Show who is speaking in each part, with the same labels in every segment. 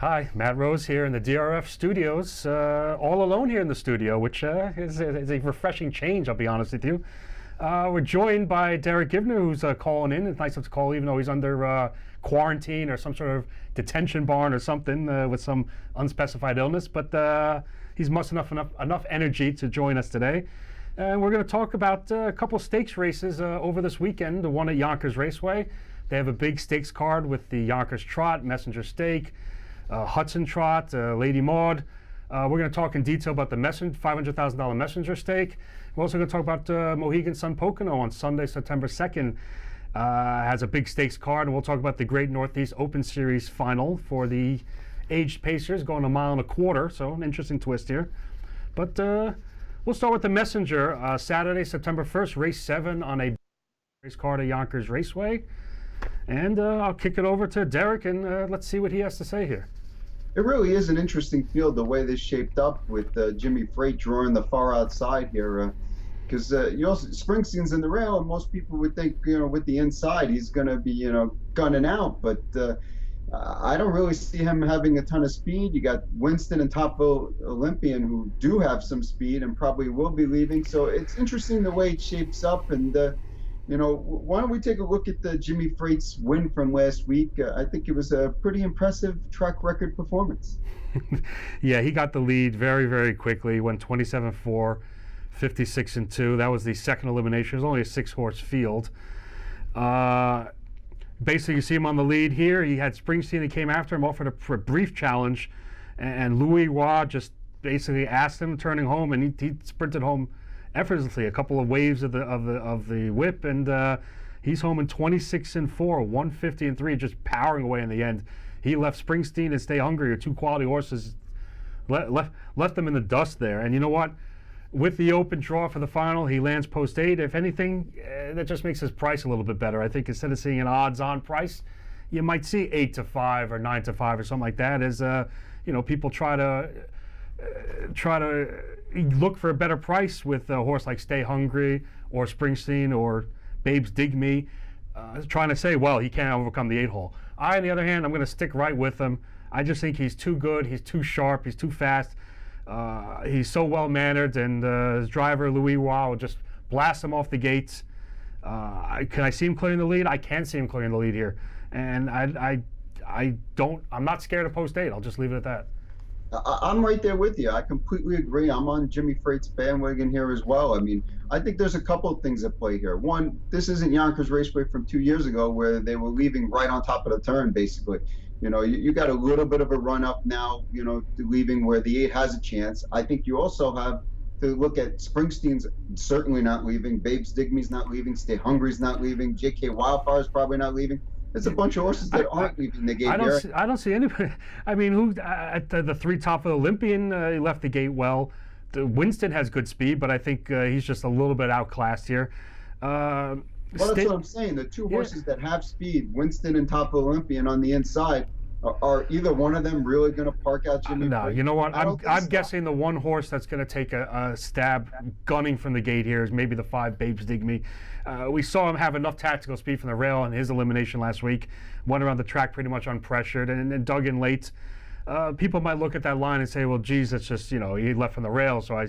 Speaker 1: Hi, Matt Rose here in the DRF studios, all alone here in the studio, which is a refreshing change, I'll be honest with you. We're joined by Derick Giwner, who's calling in. It's nice of him to call, even though he's under quarantine or some sort of detention barn or something with some unspecified illness. But he's mustered enough energy to join us today. And we're going to talk about a couple stakes races over this weekend. The one at Yonkers Raceway. They have a big stakes card with the Yonkers Trot, Messenger Stake, Hudson Trot, Lady Maud. We're going to talk in detail about the $500,000 Messenger Stake. We're also going to talk about Mohegan Sun Pocono on Sunday, September 2nd. Has a big stakes card, and we'll talk about the Great Northeast Open Series final for the aged pacers going 1.25 miles. So an interesting twist here. But we'll start with the Messenger. Saturday, September 1st, race 7 on a race card at Yonkers Raceway. And I'll kick it over to Derick, and let's see what he has to say here.
Speaker 2: It really is an interesting field, the way this shaped up with Jimmy Freight drawing the far outside here. Because Springsteen's in the rail, and most people would think, with the inside, he's going to be, gunning out. But I don't really see him having a ton of speed. You got Winston and Top Olympian, who do have some speed and probably will be leaving. So it's interesting the way it shapes up. And why don't we take a look at the Jimmy Freight's win from last week? I think it was a pretty impressive track record performance.
Speaker 1: Yeah, he got the lead very, very quickly. Went 27-4, 56-2. That was the second elimination. It was only a 6-horse field. Basically, you see him on the lead here. He had Springsteen that came after him, offered a brief challenge, and Louis Roy just basically asked him turning home, and he sprinted home effortlessly. A couple of waves of the whip, and he's home in 26-4, 150-3, just powering away in the end. He left Springsteen and Stay Hungry, or two quality horses, left them in the dust there. And you know what? With the open draw for the final, he lands post 8. If anything, that just makes his price a little bit better. I think instead of seeing an odds-on price, you might see 8-5 or 9-5 or something like that. As people try to look for a better price with a horse like Stay Hungry or Springsteen or Babes Dig Me, trying to say, well, he can't overcome the 8-hole. On the other hand, I'm going to stick right with him. I just think he's too good, he's too sharp, he's too fast. He's so well-mannered, and his driver, Louis Roy, will just blast him off the gates. Can I see him clearing the lead? I can see him clearing the lead here. And I'm not scared of post 8. I'll just leave it at that.
Speaker 2: I'm right there with you. I completely agree. I'm on Jimmy Freight's bandwagon here as well. I mean, I think there's a couple of things at play here. One, this isn't Yonkers Raceway from 2 years ago where they were leaving right on top of the turn, basically. You got a little bit of a run up now, leaving where the 8 has a chance. I think you also have to look at Springsteen's certainly not leaving, Babes Dig Me's not leaving, Stay Hungry's not leaving, JK Wildfire's probably not leaving. There's a bunch of horses that aren't leaving the gate here.
Speaker 1: I don't see anybody. I mean, who at the 3 top of Olympian, he left the gate well. Winston has good speed, but I think he's just a little bit outclassed here.
Speaker 2: Well, that's what I'm saying. The two horses that have speed, Winston and Top Olympian on the inside, are either one of them really going to park out Jimmy?
Speaker 1: No, you know what? I'm guessing the one horse that's going to take a stab gunning from the gate here is maybe the 5 Babes Dig Me. We saw him have enough tactical speed from the rail in his elimination last week. Went around the track pretty much unpressured and dug in late. People might look at that line and say, well, geez, that's just, he left from the rail. So I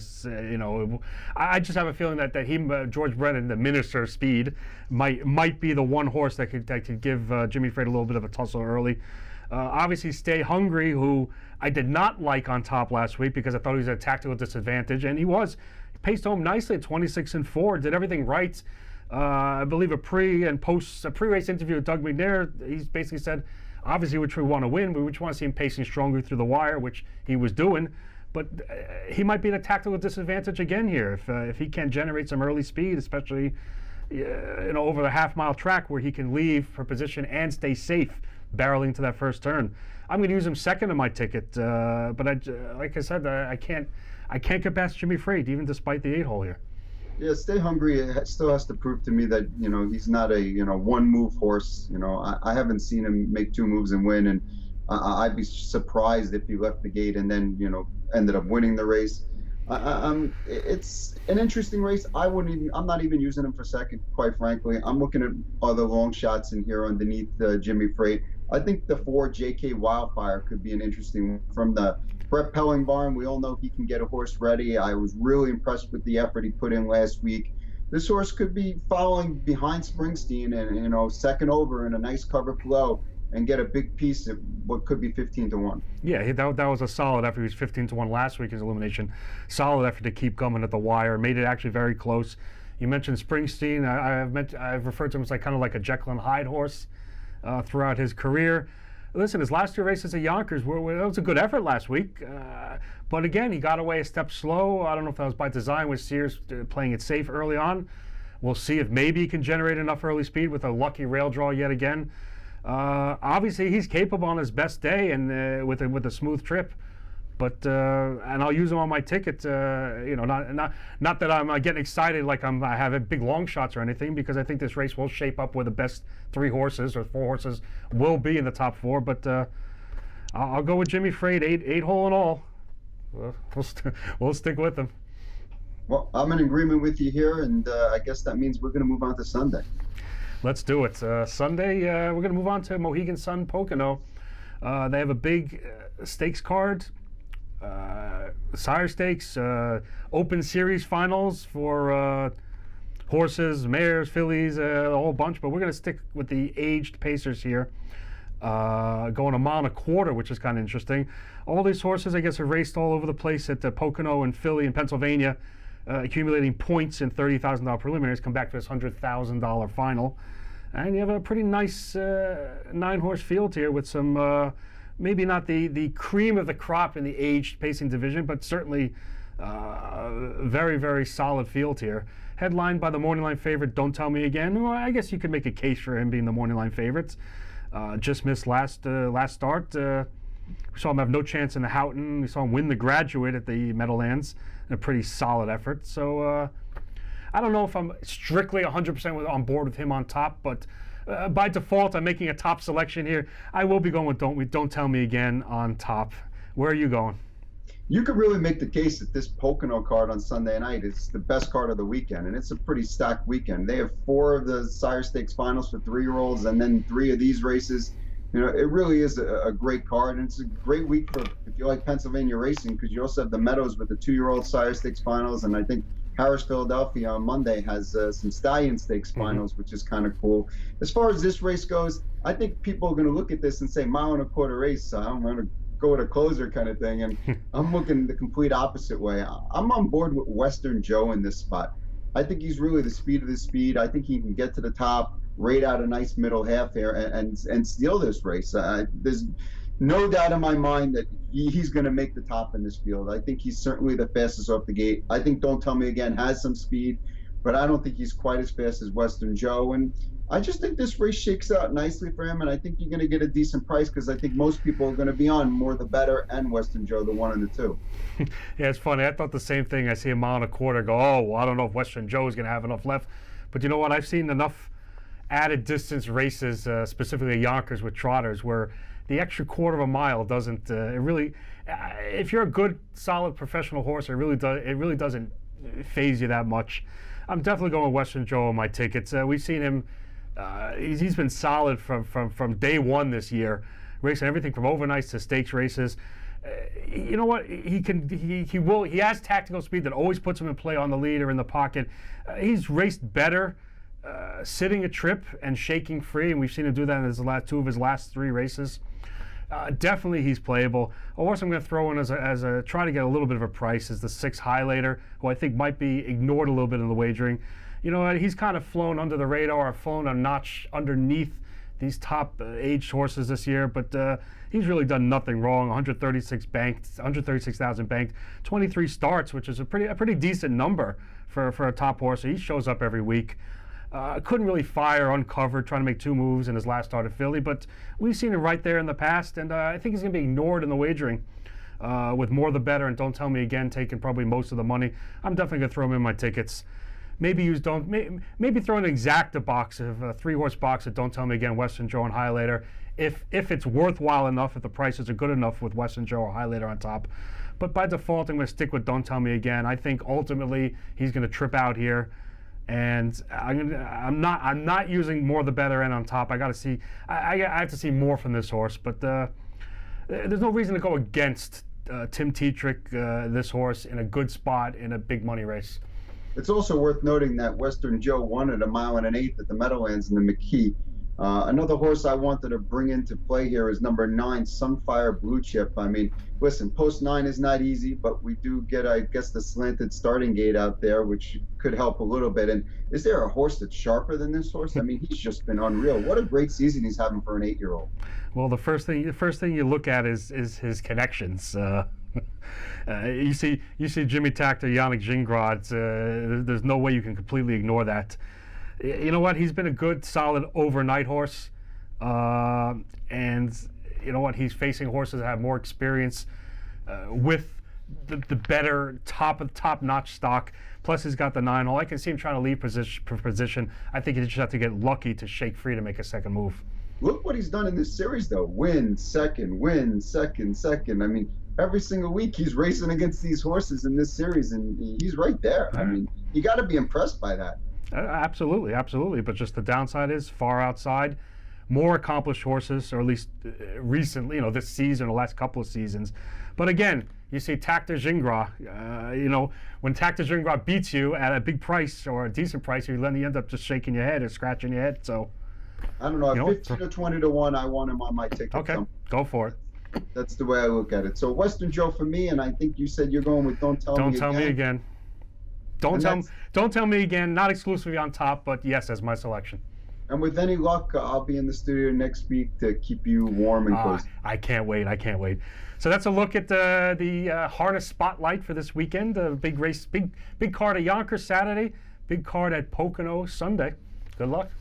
Speaker 1: just have a feeling that he, George Brennan, the minister of speed, might be the one horse that could give Jimmy Freight a little bit of a tussle early. Obviously, Stay Hungry, who I did not like on top last week because I thought he was at a tactical disadvantage, and he was. He paced home nicely at 26-4, did everything right. I believe a pre-race interview with Doug McNair, he's basically said, obviously, which we want to win, but we just want to see him pacing strongly through the wire, which he was doing. But he might be at a tactical disadvantage again here if he can generate some early speed, especially over the half-mile track where he can leave for position and stay safe, barreling to that first turn. I'm going to use him second in my ticket, but like I said, I can't get past Jimmy Freight, even despite the 8-hole here.
Speaker 2: Yeah, Stay Hungry still has to prove to me that he's not a one-move horse. I haven't seen him make 2 moves and win, and I'd be surprised if he left the gate and then ended up winning the race. It's an interesting race. I'm not even using him for second, quite frankly. I'm looking at other long shots in here underneath Jimmy Freight. I think the 4 JK Wildfire could be an interesting one. From the Brett Pelling barn, we all know he can get a horse ready. I was really impressed with the effort he put in last week. This horse could be following behind Springsteen and second over in a nice cover flow and get a big piece at what could be 15-1.
Speaker 1: Yeah, that was a solid effort. He was 15-1 last week, his elimination. Solid effort to keep coming at the wire. Made it actually very close. You mentioned Springsteen. I've referred to him as kind of like a Jekyll and Hyde horse throughout his career. Listen, his last 2 races at Yonkers, that was a good effort last week. But again, he got away a step slow. I don't know if that was by design with Sears playing it safe early on. We'll see if maybe he can generate enough early speed with a lucky rail draw yet again. Obviously, he's capable on his best day and with a smooth trip. But and I'll use him on my ticket. Not that I'm getting excited like I have big long shots or anything, because I think this race will shape up where the best 3 horses or 4 horses will be in the top 4. But I'll go with Jimmy Freight, 8 hole and all. We'll stick with him.
Speaker 2: Well, I'm in agreement with you here, and I guess that means we're going to move on to Sunday.
Speaker 1: Let's do it. Sunday, we're going to move on to Mohegan Sun Pocono. They have a big stakes card. Sire Stakes, Open Series finals for horses, mares, fillies, a whole bunch. But we're going to stick with the aged pacers here, going a mile and a quarter, which is kind of interesting. All these horses, I guess, have raced all over the place at the Pocono and Philly in Pennsylvania, accumulating points in $30,000 preliminaries, come back to this $100,000 final. And you have a pretty nice 9-horse field here with some maybe not the cream of the crop in the aged pacing division, but certainly very, very solid field here. Headlined by the morning line favorite, Don't Tell Me Again. Well, I guess you could make a case for him being the morning line favorites. Just missed last start. We saw him have no chance in the Houghton. We saw him win the Graduate at the Meadowlands in a pretty solid effort. So I don't know if I'm strictly 100% on board with him on top, but by default, I'm making a top selection here. I will be going with Don't Tell Me Again on top. Where are you going?
Speaker 2: You could really make the case that this Pocono card on Sunday night is the best card of the weekend, and it's a pretty stacked weekend. They have 4 of the Sire Stakes finals for 3-year-olds, and then 3 of these races. It really is a great card, and it's a great week for if you like Pennsylvania racing, because you also have the Meadows with the 2-year-old Sire Stakes finals, and I think Harris Philadelphia on Monday has some Stallion Stakes finals, which is kind of cool. As far as this race goes, I think people are going to look at this and say mile and a quarter race. So I'm going to go with a closer kind of thing, and I'm looking the complete opposite way. I'm on board with Western Joe in this spot. I think he's really the speed of the speed. I think he can get to the top, rate out a nice middle half here, and steal this race. There's no doubt in my mind that he's going to make the top in this field. I think he's certainly the fastest off the gate. I think Don't Tell Me Again has some speed, but I don't think he's quite as fast as Western Joe. And I just think this race shakes out nicely for him, and I think you're going to get a decent price, because I think most people are going to be on More the Better and Western Joe, the 1 and the 2.
Speaker 1: Yeah, it's funny. I thought the same thing. I see a mile and a quarter, go, oh, well, I don't know if Western Joe is going to have enough left. But you know what? I've seen enough added distance races, specifically at Yonkers with trotters, where the extra quarter of a mile doesn't if you're a good, solid professional horse, it really doesn't phase you that much. I'm definitely going with Western Joe on my tickets. We've seen him. He's been solid from day one this year, racing everything from overnights to stakes races. You know what? He has tactical speed that always puts him in play on the lead or in the pocket. He's raced better sitting a trip and shaking free, and we've seen him do that in his 2 of his last 3 races. Definitely he's playable. A horse I'm going to throw in as a try to get a little bit of a price is the 6 Highlater, who I think might be ignored a little bit in the wagering. You know, he's kind of flown under the radar, or flown a notch underneath these top aged horses this year, but he's really done nothing wrong. 136,000 banked, 23 starts, which is a pretty decent number for a top horse. He shows up every week. Couldn't really fire uncovered, trying to make 2 moves in his last start at Philly, but we've seen him right there in the past, and I think he's going to be ignored in the wagering. With More the Better and Don't Tell Me Again taking probably most of the money, I'm definitely going to throw him in my tickets. Maybe throw an exacta box of a 3-horse box of Don't Tell Me Again, Western Joe, and Highlater, if it's worthwhile enough, if the prices are good enough with Western Joe or Highlater on top. But by default, I'm going to stick with Don't Tell Me Again. I think ultimately he's going to trip out here, And I'm not using more the better end on top. I got to see. I have to see more from this horse, but there's no reason to go against Tim Tetrick, this horse, in a good spot in a big money race.
Speaker 2: It's also worth noting that Western Joe won at 1 1/8 at the Meadowlands in the McKee. Another horse I wanted to bring into play here is number 9, Sunfire Blue Chip. I mean, listen, post 9 is not easy, but we do get, I guess, the slanted starting gate out there, which could help a little bit. And is there a horse that's sharper than this horse? I mean, he's just been unreal. What a great season he's having for an 8-year-old.
Speaker 1: Well, the first thing you look at is his connections. You see Jimmy Takter, Yannick Gingras. There's no way you can completely ignore that. You know what? He's been a good, solid overnight horse, and you know what? He's facing horses that have more experience with the better top-notch stock. Plus, he's got the 9-hole. I can see him trying to leave position. I think he just have to get lucky to shake free to make a second move.
Speaker 2: Look what he's done in this series, though. Win, second, second. I mean, every single week he's racing against these horses in this series, and he's right there. I mean, you got to be impressed by that.
Speaker 1: Absolutely. But just the downside is far outside, more accomplished horses, or at least recently, you know, this season, the last couple of seasons. But again, you see Takter Gingras. You know, when Takter Gingras beats you at a big price or a decent price, you end up just shaking your head or scratching your head. So
Speaker 2: I don't know. At 15 or 20 to 1, I want him on my ticket.
Speaker 1: Okay, go for it.
Speaker 2: That's the way I look at it. So Western Joe for me, and I think you said you're going with Don't Tell Me Again. Don't tell me again. Not exclusively on top, but yes, as my selection. And with any luck, I'll be in the studio next week to keep you warm and cozy.
Speaker 1: I can't wait. So that's a look at the harness spotlight for this weekend. Big race, big card at Yonkers Saturday, big card at Poconos Sunday. Good luck.